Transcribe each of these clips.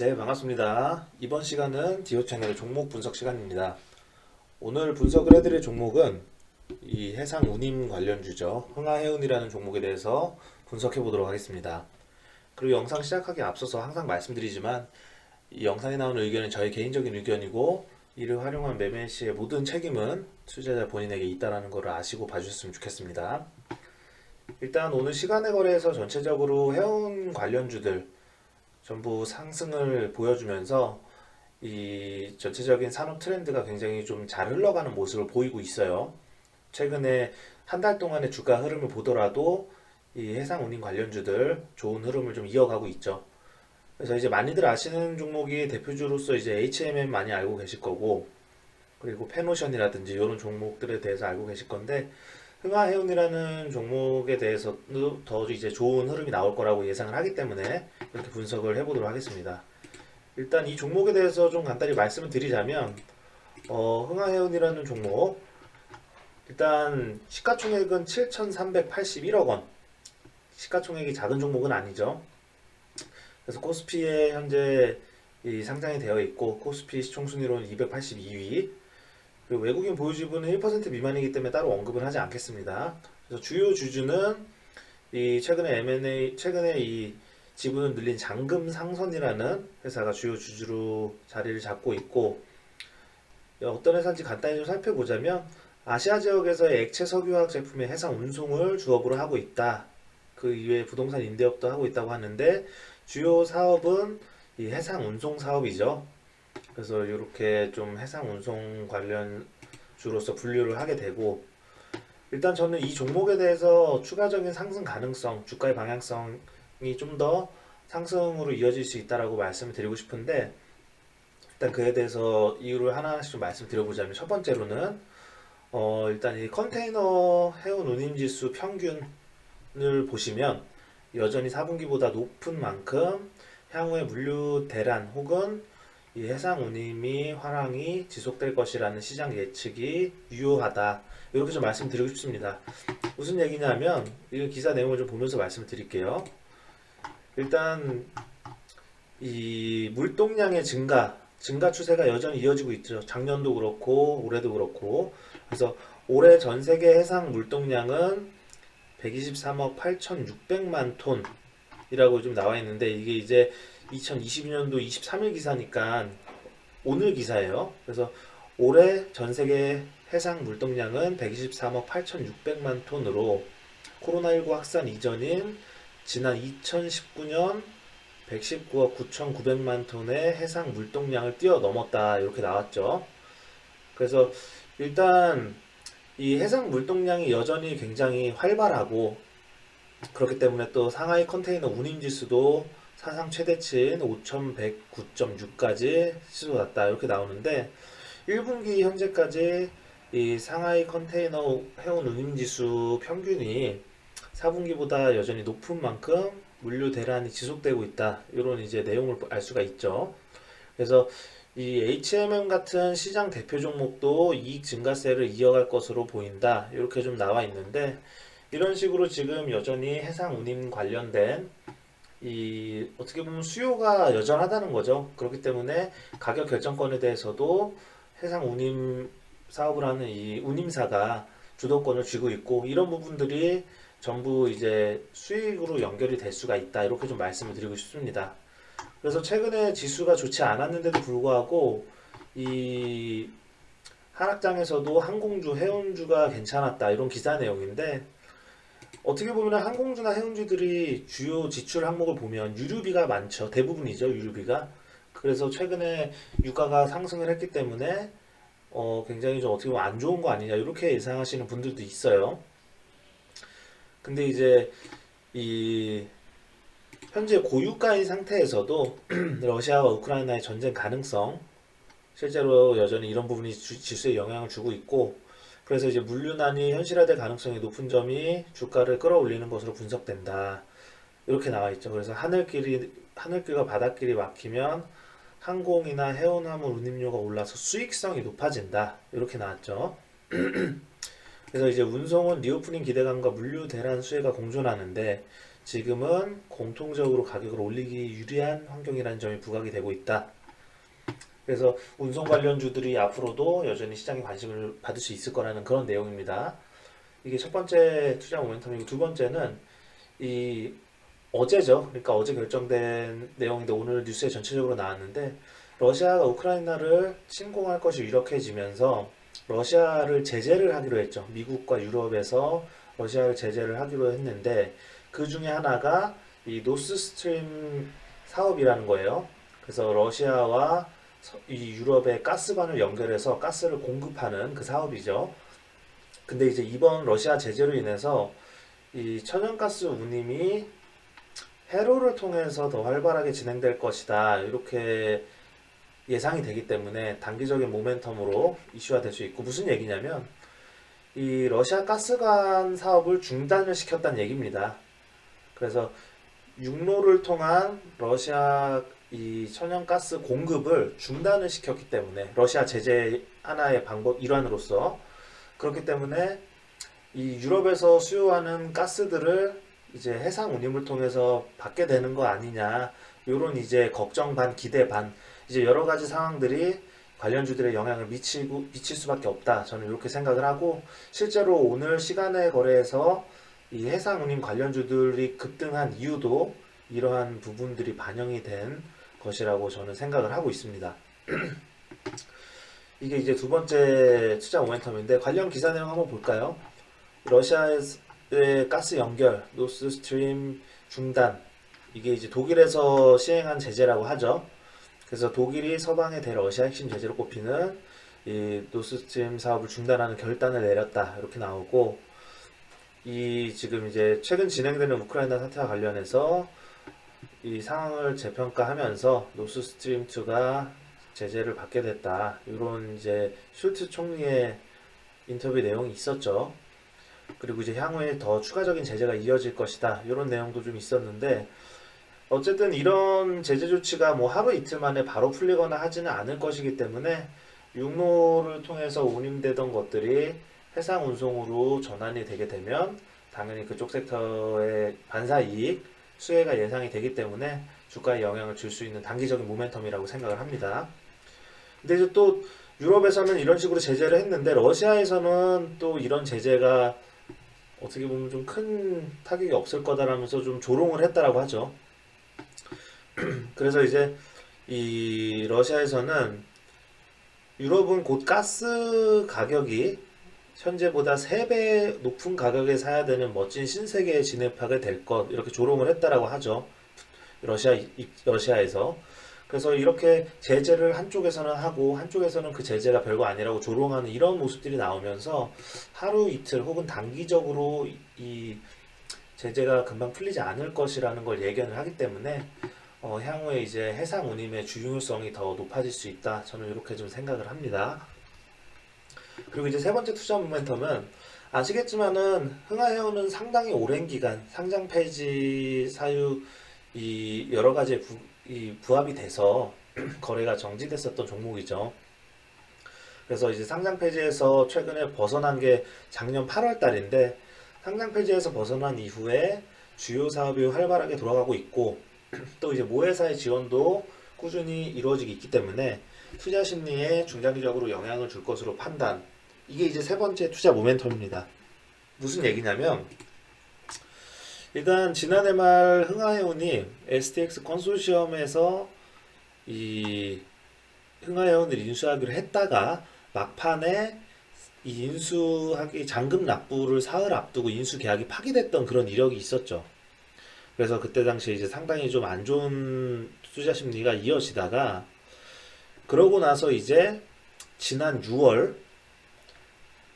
네, 반갑습니다. 이번 시간은 디오 채널의 종목 분석 시간입니다. 오늘 분석을 해드릴 종목은 이 해상 운임 관련주죠. 흥하해운이라는 종목에 대해서 분석해 보도록 하겠습니다. 그리고 영상 시작하기 앞서서 항상 말씀드리지만 이 영상에 나오는 의견은 저의 개인적인 의견이고 이를 활용한 매매 시의 모든 책임은 투자자 본인에게 있다는 것을 아시고 봐주셨으면 좋겠습니다. 일단 오늘 시간의 거래에서 전체적으로 해운 관련주들 전부 상승을 보여주면서 이 전체적인 산업 트렌드가 굉장히 좀 잘 흘러가는 모습을 보이고 있어요. 최근에 한 달 동안의 주가 흐름을 보더라도 이 해상 운임 관련주들 좋은 흐름을 좀 이어가고 있죠. 그래서 이제 많이들 아시는 종목이 대표주로서 이제 HMM 많이 알고 계실 거고, 그리고 페노션이라든지 이런 종목들에 대해서 알고 계실 건데, 흥하해운이라는 종목에 대해서도 더 이제 좋은 흐름이 나올 거라고 예상을 하기 때문에 이렇게 분석을 해보도록 하겠습니다. 일단 이 종목에 대해서 좀 간단히 말씀을 드리자면, 흥하해운이라는 종목, 일단 시가총액은 7,381억 원. 시가총액이 작은 종목은 아니죠. 그래서 코스피에 현재 이 상장이 되어 있고, 코스피 시총순위로는 282위. 그리고 외국인 보유 지분은 1% 미만이기 때문에 따로 언급을 하지 않겠습니다. 그래서 주요 주주는 이 최근에 최근에 이 지분을 늘린 장금상선이라는 회사가 주요 주주로 자리를 잡고 있고, 어떤 회사인지 간단히 좀 살펴보자면 아시아 지역에서의 액체 석유화학 제품의 해상 운송을 주업으로 하고 있다. 그 이외에 부동산 임대업도 하고 있다고 하는데 주요 사업은 이 해상 운송 사업이죠. 그래서 이렇게 좀 해상 운송 관련 주로서 분류를 하게 되고, 일단 저는 이 종목에 대해서 추가적인 상승 가능성, 주가의 방향성이 좀 더 상승으로 이어질 수 있다라고 말씀을 드리고 싶은데, 일단 그에 대해서 이유를 하나씩 좀 말씀드려보자면, 첫 번째로는 일단 이 컨테이너 해운 운임지수 평균을 보시면 여전히 4분기보다 높은 만큼 향후에 물류 대란 혹은 이 해상 운임이 화랑이 지속될 것이라는 시장 예측이 유효하다. 이렇게 좀 말씀드리고 싶습니다. 무슨 얘기냐면 이 기사 내용을 좀 보면서 말씀을 드릴게요. 일단 이 물동량의 증가 추세가 여전히 이어지고 있죠. 작년도 그렇고 올해도 그렇고. 그래서 올해 전 세계 해상 물동량은 123억 8,600만 톤이라고 좀 나와 있는데, 이게 이제 2022년도 23일 기사니까 오늘 기사예요. 그래서 올해 전 세계 해상 물동량은 123억 8,600만 톤으로 코로나19 확산 이전인 지난 2019년 119억 9,900만 톤의 해상 물동량을 뛰어넘었다. 이렇게 나왔죠. 그래서 일단 이 해상 물동량이 여전히 굉장히 활발하고, 그렇기 때문에 또 상하이 컨테이너 운임 지수도 사상 최대치인 5,109.6까지 치솟았다. 이렇게 나오는데 1분기 현재까지 이 상하이 컨테이너 해운 운임 지수 평균이 4분기보다 여전히 높은 만큼 물류 대란이 지속되고 있다. 이런 이제 내용을 알 수가 있죠. 그래서 이 HMM 같은 시장 대표 종목도 이익 증가세를 이어갈 것으로 보인다. 이렇게 좀 나와 있는데, 이런 식으로 지금 여전히 해상 운임 관련된 이 어떻게 보면 수요가 여전하다는 거죠. 그렇기 때문에 가격 결정권에 대해서도 해상 운임 사업을 하는 이 운임사가 주도권을 쥐고 있고, 이런 부분들이 전부 이제 수익으로 연결이 될 수가 있다. 이렇게 좀 말씀을 드리고 싶습니다. 그래서 최근에 지수가 좋지 않았는데도 불구하고 이 하락장에서도 항공주, 해운주가 괜찮았다. 이런 기사 내용인데, 어떻게 보면 항공주나 해운주들이 주요 지출 항목을 보면 유류비가 많죠. 대부분이죠, 유류비가. 그래서 최근에 유가가 상승을 했기 때문에 굉장히 좀 어떻게 보면 안 좋은 거 아니냐 이렇게 예상하시는 분들도 있어요. 근데 이제 이 현재 고유가인 상태에서도 러시아와 우크라이나의 전쟁 가능성, 실제로 여전히 이런 부분이 지수에 영향을 주고 있고, 그래서 이제 물류난이 현실화될 가능성이 높은 점이 주가를 끌어올리는 것으로 분석된다. 이렇게 나와 있죠. 그래서 하늘길과 바닷길이 막히면 항공이나 해운 화물 운임료가 올라서 수익성이 높아진다. 이렇게 나왔죠. 그래서 이제 운송은 리오프닝 기대감과 물류 대란 수혜가 공존하는데, 지금은 공통적으로 가격을 올리기 유리한 환경이라는 점이 부각이 되고 있다. 그래서 운송 관련주들이 앞으로도 여전히 시장에 관심을 받을 수 있을 거라는 그런 내용입니다. 이게 첫 번째 투자 모멘텀이고, 두 번째는 이 어제죠. 그러니까 어제 결정된 내용인데 오늘 뉴스에 전체적으로 나왔는데, 러시아가 우크라이나를 침공할 것이 유력해지면서 러시아를 제재를 하기로 했죠. 미국과 유럽에서 러시아를 제재를 하기로 했는데, 그 중에 하나가 이 노스스트림 사업이라는 거예요. 그래서 러시아와 이 유럽의 가스관을 연결해서 가스를 공급하는 그 사업이죠. 근데 이제 이번 러시아 제재로 인해서 이 천연가스 운임이 해로를 통해서 더 활발하게 진행될 것이다, 이렇게 예상이 되기 때문에 단기적인 모멘텀으로 이슈화 될 수 있고, 무슨 얘기냐면 이 러시아 가스관 사업을 중단을 시켰다는 얘기입니다. 그래서 육로를 통한 러시아 이 천연가스 공급을 중단을 시켰기 때문에, 러시아 제재 하나의 방법 일환으로서, 그렇기 때문에 이 유럽에서 수요하는 가스들을 이제 해상 운임을 통해서 받게 되는 거 아니냐, 요런 이제 걱정 반 기대 반, 이제 여러 가지 상황들이 관련주들의 영향을 미칠 수밖에 없다, 저는 이렇게 생각을 하고, 실제로 오늘 시간의 거래에서 이 해상 운임 관련주들이 급등한 이유도 이러한 부분들이 반영이 된 것이라고 저는 생각을 하고 있습니다. 이게 이제 두 번째 투자 모멘텀인데, 관련 기사 내용 한번 볼까요? 러시아의 가스 연결, 노스스트림 중단, 이게 이제 독일에서 시행한 제재라고 하죠. 그래서 독일이 서방의 대러시아 핵심 제재로 꼽히는 이 노스스트림 사업을 중단하는 결단을 내렸다, 이렇게 나오고, 이 지금 이제 최근 진행되는 우크라이나 사태와 관련해서 이 상황을 재평가하면서 노스스트림 2가 제재를 받게 됐다, 이런 이제 슐츠 총리의 인터뷰 내용이 있었죠. 그리고 이제 향후에 더 추가적인 제재가 이어질 것이다, 이런 내용도 좀 있었는데, 어쨌든 이런 제재 조치가 뭐 하루 이틀 만에 바로 풀리거나 하지는 않을 것이기 때문에, 육로를 통해서 운임되던 것들이 해상 운송으로 전환이 되게 되면 당연히 그쪽 섹터의 반사 이익 수혜가 예상이 되기 때문에 주가에 영향을 줄 수 있는 단기적인 모멘텀이라고 생각을 합니다. 근데 이제 또 유럽에서는 이런 식으로 제재를 했는데, 러시아에서는 또 이런 제재가 어떻게 보면 좀 큰 타격이 없을 거다라면서 좀 조롱을 했다라고 하죠. 그래서 이제 이 러시아에서는 유럽은 곧 가스 가격이 현재보다 3배 높은 가격에 사야 되는 멋진 신세계에 진입하게 될 것, 이렇게 조롱을 했다라고 하죠. 러시아에서. 그래서 이렇게 제재를 한쪽에서는 하고 한쪽에서는 그 제재가 별거 아니라고 조롱하는 이런 모습들이 나오면서 하루 이틀 혹은 단기적으로 이 제재가 금방 풀리지 않을 것이라는 걸 예견을 하기 때문에 향후에 이제 해상 운임의 중요성이 더 높아질 수 있다, 저는 이렇게 좀 생각을 합니다. 그리고 이제 세 번째 투자 모멘텀은, 아시겠지만은 흥하해운은 상당히 오랜 기간 상장 폐지 사유 이 여러 가지 부합이 돼서 거래가 정지됐었던 종목이죠. 그래서 이제 상장 폐지에서 최근에 벗어난 게 작년 8월 달인데, 상장 폐지에서 벗어난 이후에 주요 사업이 활발하게 돌아가고 있고, 또 이제 모회사의 지원도 꾸준히 이루어지고 있기 때문에 투자 심리에 중장기적으로 영향을 줄 것으로 판단. 이게 이제 세 번째 투자 모멘텀입니다. 무슨 얘기냐면, 일단 지난해 말 흥하해운이 STX 컨소시엄에서 이 흥하해운을 인수하기로 했다가 막판에 이 인수하기 잔금 납부를 사흘 앞두고 인수 계약이 파기됐던 그런 이력이 있었죠. 그래서 그때 당시에 이제 상당히 좀 안 좋은 투자 심리가 이어지다가, 그러고 나서 이제 지난 6월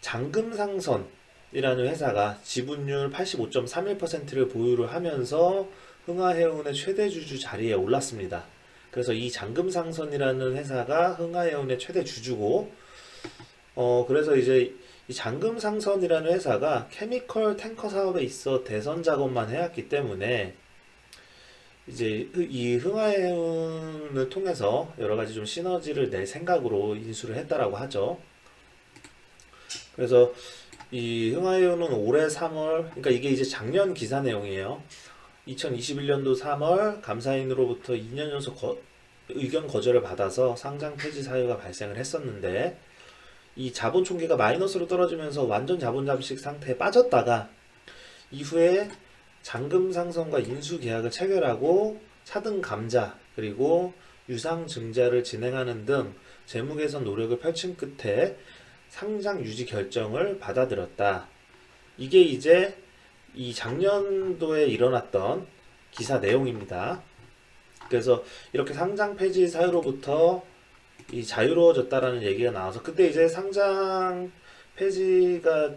잔금상선이라는 회사가 지분율 85.31%를 보유를 하면서 흥하해운의 최대 주주 자리에 올랐습니다. 그래서 이 잔금상선이라는 회사가 흥하해운의 최대 주주고, 그래서 이제 이 잔금상선이라는 회사가 케미컬 탱커 사업에 있어 대선 작업만 해왔기 때문에 이제 이 흥하해운을 통해서 여러 가지 좀 시너지를 낼 생각으로 인수를 했다라고 하죠. 그래서 이 흥하해운은 올해 3월, 그러니까 이게 이제 작년 기사 내용이에요. 2021년도 3월 감사인으로부터 2년 연속 의견 거절을 받아서 상장 폐지 사유가 발생을 했었는데, 이 자본 총계가 마이너스로 떨어지면서 완전 자본 잠식 상태에 빠졌다가 이후에 잔금 상선과 인수 계약을 체결하고 차등 감자 그리고 유상 증자를 진행하는 등 재무 개선 노력을 펼친 끝에 상장 유지 결정을 받아들였다. 이게 이제 이 작년도에 일어났던 기사 내용입니다. 그래서 이렇게 상장 폐지 사유로부터 이 자유로워졌다라는 얘기가 나와서, 그때 이제 상장 폐지가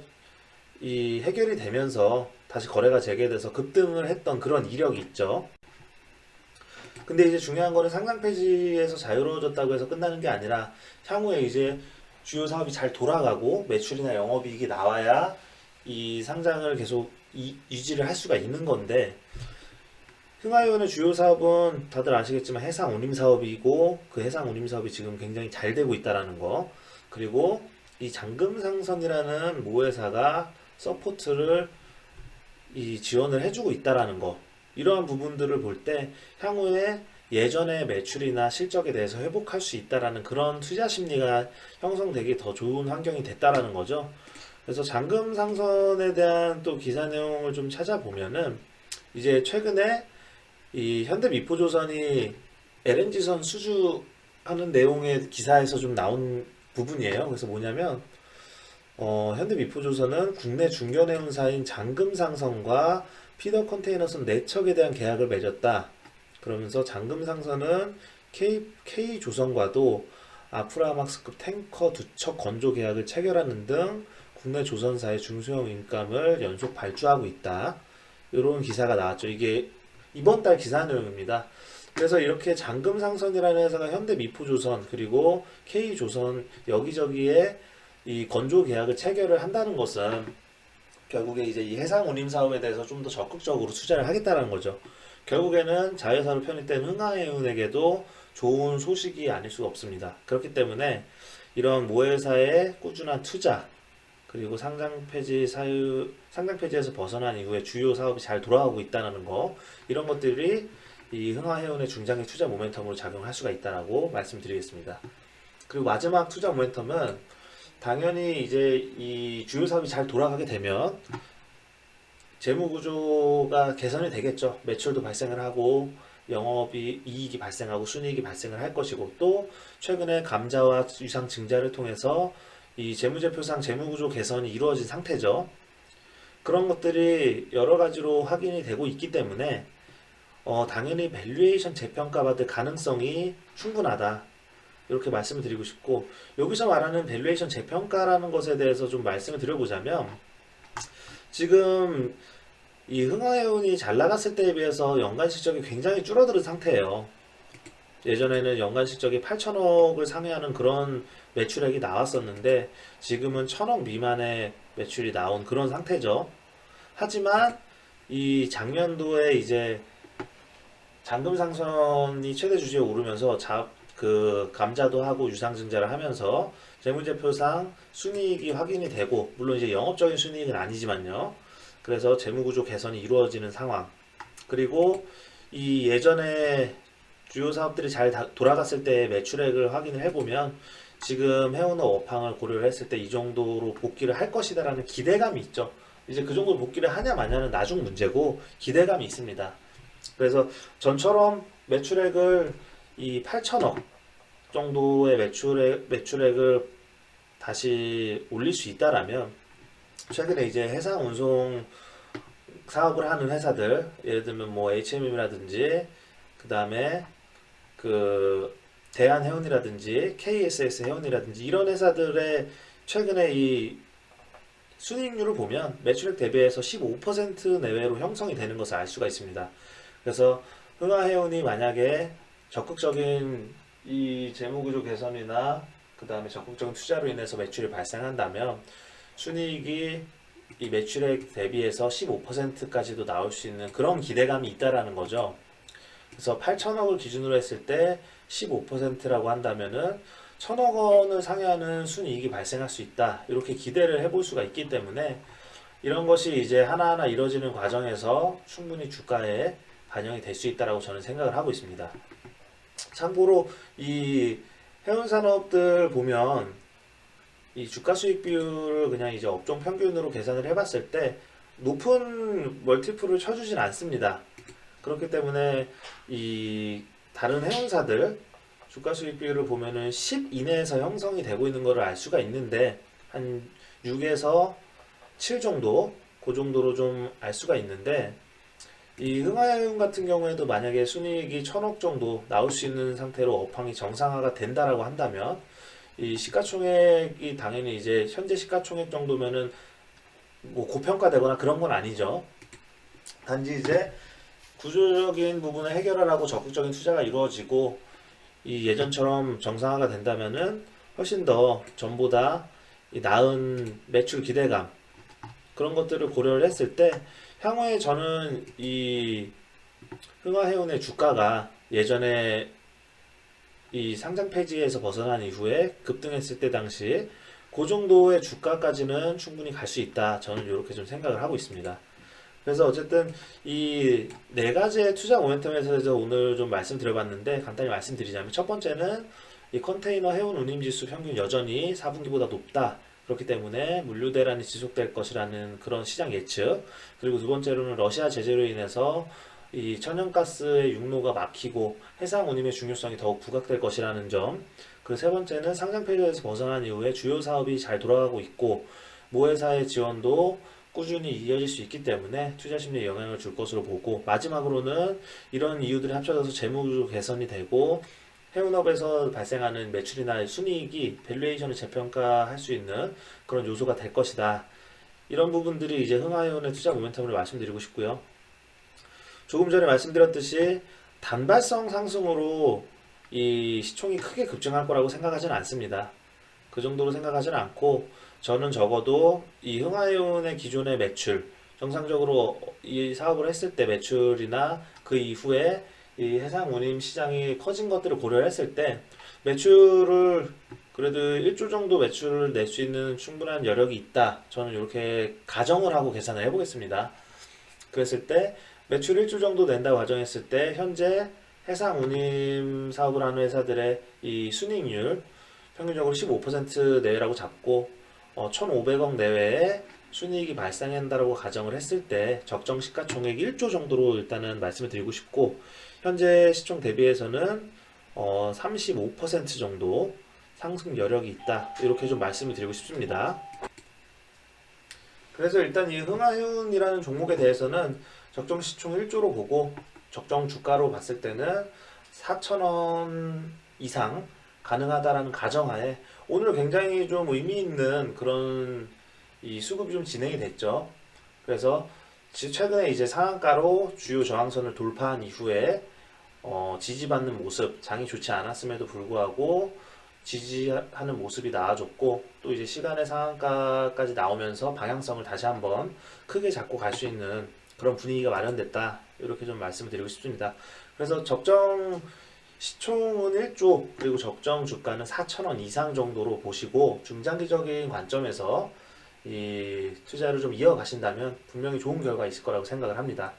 이 해결이 되면서 다시 거래가 재개돼서 급등을 했던 그런 이력이 있죠. 근데 이제 중요한 거는 상장 폐지에서 자유로워졌다고 해서 끝나는 게 아니라 향후에 이제 주요 사업이 잘 돌아가고 매출이나 영업이익이 나와야 이 상장을 계속 유지를 할 수가 있는 건데, 흥하이온의 주요 사업은 다들 아시겠지만 해상 운임 사업이고, 그 해상 운임 사업이 지금 굉장히 잘 되고 있다라는 거, 그리고 이 잔금상선이라는 모회사가 서포트를 지원을 해주고 있다라는 거, 이러한 부분들을 볼 때 향후에 예전의 매출이나 실적에 대해서 회복할 수 있다라는 그런 투자 심리가 형성되기 더 좋은 환경이 됐다라는 거죠. 그래서 잔금상선에 대한 또 기사 내용을 좀 찾아보면은, 이제 최근에 이 현대미포조선이 LNG선 수주하는 내용의 기사에서 좀 나온 부분이에요. 그래서 뭐냐면 현대미포조선은 국내 중견해운사인 잔금상선과 피더 컨테이너선 4척에 대한 계약을 맺었다. 그러면서 잔금상선은 K조선과도 아프라막스급 탱커 2척 건조 계약을 체결하는 등 국내 조선사의 중소형 인감을 연속 발주하고 있다. 이런 기사가 나왔죠. 이게 이번 달 기사 내용입니다. 그래서 이렇게 잔금상선이라는 회사가 현대미포조선 그리고 K조선 여기저기에 이 건조 계약을 체결을 한다는 것은 결국에 이제 이 해상 운임 사업에 대해서 좀 더 적극적으로 투자를 하겠다는 거죠. 결국에는 자회사로 편입된 흥하해운에게도 좋은 소식이 아닐 수가 없습니다. 그렇기 때문에 이런 모회사의 꾸준한 투자, 그리고 상장 폐지에서 벗어난 이후에 주요 사업이 잘 돌아가고 있다는 거, 이런 것들이 이 흥하해운의 중장기 투자 모멘텀으로 작용할 수가 있다라고 말씀드리겠습니다. 그리고 마지막 투자 모멘텀은 당연히 이제 이 주요 사업이 잘 돌아가게 되면 재무 구조가 개선이 되겠죠. 매출도 발생을 하고 영업이 이익이 발생하고 순이익이 발생을 할 것이고, 또 최근에 감자와 유상 증자를 통해서 이 재무제표상 재무구조 개선이 이루어진 상태죠. 그런 것들이 여러 가지로 확인이 되고 있기 때문에 당연히 밸류에이션 재평가받을 가능성이 충분하다, 이렇게 말씀을 드리고 싶고, 여기서 말하는 밸류에이션 재평가라는 것에 대해서 좀 말씀을 드려보자면, 지금 이 흥하해운이 잘 나갔을 때에 비해서 연간 실적이 굉장히 줄어드는 상태예요. 예전에는 연간 실적이 8천억을 상회하는 그런 매출액이 나왔었는데 지금은 1,000억 미만의 매출이 나온 그런 상태죠. 하지만 이 작년도에 이제 잔금상선이 최대 주주에 오르면서 그 감자도 하고 유상증자를 하면서 재무제표상 순이익이 확인이 되고, 물론 이제 영업적인 순이익은 아니지만요. 그래서 재무구조 개선이 이루어지는 상황, 그리고 이 예전에 주요 사업들이 잘 돌아갔을 때 매출액을 확인을 해보면 지금 해운업 업황을 고려를 했을 때 이 정도로 복귀를 할 것이다라는 기대감이 있죠. 이제 그 정도로 복귀를 하냐 마냐는 나중 문제고 기대감이 있습니다. 그래서 전처럼 매출액을 이 8천억 정도의 매출액을 다시 올릴 수 있다라면, 최근에 이제 해상 운송 사업을 하는 회사들, 예를 들면 뭐 HMM이라든지 그 다음에 그 대한해운이라든지 KSS 해운이라든지 이런 회사들의 최근에 이 순이익률을 보면 매출액 대비해서 15% 내외로 형성이 되는 것을 알 수가 있습니다. 그래서 흥하해운이 만약에 적극적인 이 재무구조 개선이나 그 다음에 적극적인 투자로 인해서 매출이 발생한다면 순이익이 이 매출액 대비해서 15%까지도 나올 수 있는 그런 기대감이 있다라는 거죠. 그래서 8천억을 기준으로 했을 때 15%라고 한다면은 1,000억 원을 상회하는 순이익이 발생할 수 있다, 이렇게 기대를 해볼 수가 있기 때문에 이런 것이 이제 하나하나 이루어지는 과정에서 충분히 주가에 반영이 될 수 있다라고 저는 생각을 하고 있습니다. 참고로 이 해운 산업들 보면 이 주가 수익 비율을 그냥 이제 업종 평균으로 계산을 해봤을 때 높은 멀티플을 쳐주진 않습니다. 그렇기 때문에 이 다른 해운사들 주가 수익 비율을 보면은 10 이내에서 형성이 되고 있는 것을 알 수가 있는데 한 6에서 7 정도 그 정도로 좀 알 수가 있는데 이 흥하해운 같은 경우에도 만약에 순이익이 1000억 정도 나올 수 있는 상태로 업황이 정상화가 된다라고 한다면 이 시가총액이 당연히 이제 현재 시가총액 정도면은 뭐 고평가되거나 그런 건 아니죠. 단지 이제 구조적인 부분을 해결하라고 적극적인 투자가 이루어지고 이 예전처럼 정상화가 된다면은 훨씬 더 전보다 이 나은 매출 기대감 그런 것들을 고려를 했을 때 향후에 저는 이 흥하해운의 주가가 예전에 이 상장 폐지에서 벗어난 이후에 급등했을 때 당시 그 정도의 주가까지는 충분히 갈 수 있다. 저는 이렇게 좀 생각을 하고 있습니다. 그래서 어쨌든 이 네 가지의 투자 모멘텀에서 오늘 좀 말씀드려봤는데 간단히 말씀드리자면 첫 번째는 이 컨테이너 해운 운임 지수 평균 여전히 4분기보다 높다. 그렇기 때문에 물류 대란이 지속될 것이라는 그런 시장 예측. 그리고 두 번째로는 러시아 제재로 인해서 이 천연가스의 육로가 막히고 해상 운임의 중요성이 더욱 부각될 것이라는 점. 그리고 세 번째는 상장 폐지에서 벗어난 이후에 주요 사업이 잘 돌아가고 있고 모회사의 지원도 꾸준히 이어질 수 있기 때문에 투자 심리에 영향을 줄 것으로 보고 마지막으로는 이런 이유들이 합쳐져서 재무 개선이 되고 해운업에서 발생하는 매출이나 순이익이 밸류에이션을 재평가할 수 있는 그런 요소가 될 것이다. 이런 부분들이 이제 흥하해운의 투자 모멘텀을 말씀드리고 싶고요. 조금 전에 말씀드렸듯이 단발성 상승으로 이 시총이 크게 급증할 거라고 생각하지는 않습니다. 그 정도로 생각하지는 않고 저는 적어도 이 흥하해운의 기존의 매출 정상적으로 이 사업을 했을 때 매출이나 그 이후에 이 해상 운임 시장이 커진 것들을 고려했을 때 매출을 그래도 1조 정도 매출을 낼 수 있는 충분한 여력이 있다. 저는 이렇게 가정을 하고 계산을 해보겠습니다. 그랬을 때 매출 1조 정도 낸다고 가정했을 때 현재 해상 운임 사업을 하는 회사들의 이 순이익률 평균적으로 15% 내외라고 잡고 1,500억 내외의 순이익이 발생한다고 가정을 했을 때 적정 시가총액 1조 정도로 일단은 말씀을 드리고 싶고 현재 시총 대비해서는 35% 정도 상승 여력이 있다 이렇게 좀 말씀을 드리고 싶습니다. 그래서 일단 이 흥하해운이라는 종목에 대해서는 적정 시총 1조로 보고 적정 주가로 봤을 때는 4,000원 이상 가능하다라는 가정하에 오늘 굉장히 좀 의미 있는 그런 이 수급이 좀 진행이 됐죠. 그래서 최근에 이제 상한가로 주요 저항선을 돌파한 이후에 지지받는 모습, 장이 좋지 않았음에도 불구하고 지지하는 모습이 나아졌고 또 이제 시간의 상한가까지 나오면서 방향성을 다시 한번 크게 잡고 갈 수 있는 그런 분위기가 마련됐다. 이렇게 좀 말씀을 드리고 싶습니다. 그래서 적정 시총은 1조 그리고 적정 주가는 4,000원 이상 정도로 보시고 중장기적인 관점에서 이 투자를 좀 이어가신다면 분명히 좋은 결과 있을 거라고 생각을 합니다.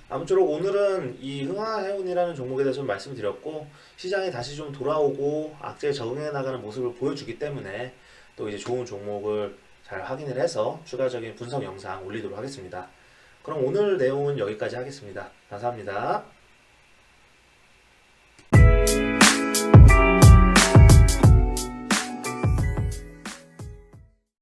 아무쪼록 오늘은 이 흥하해운이라는 종목에 대해서 좀 말씀드렸고 시장이 다시 좀 돌아오고 악재에 적응해 나가는 모습을 보여주기 때문에 또 이제 좋은 종목을 잘 확인을 해서 추가적인 분석 영상 올리도록 하겠습니다. 그럼 오늘 내용은 여기까지 하겠습니다. 감사합니다.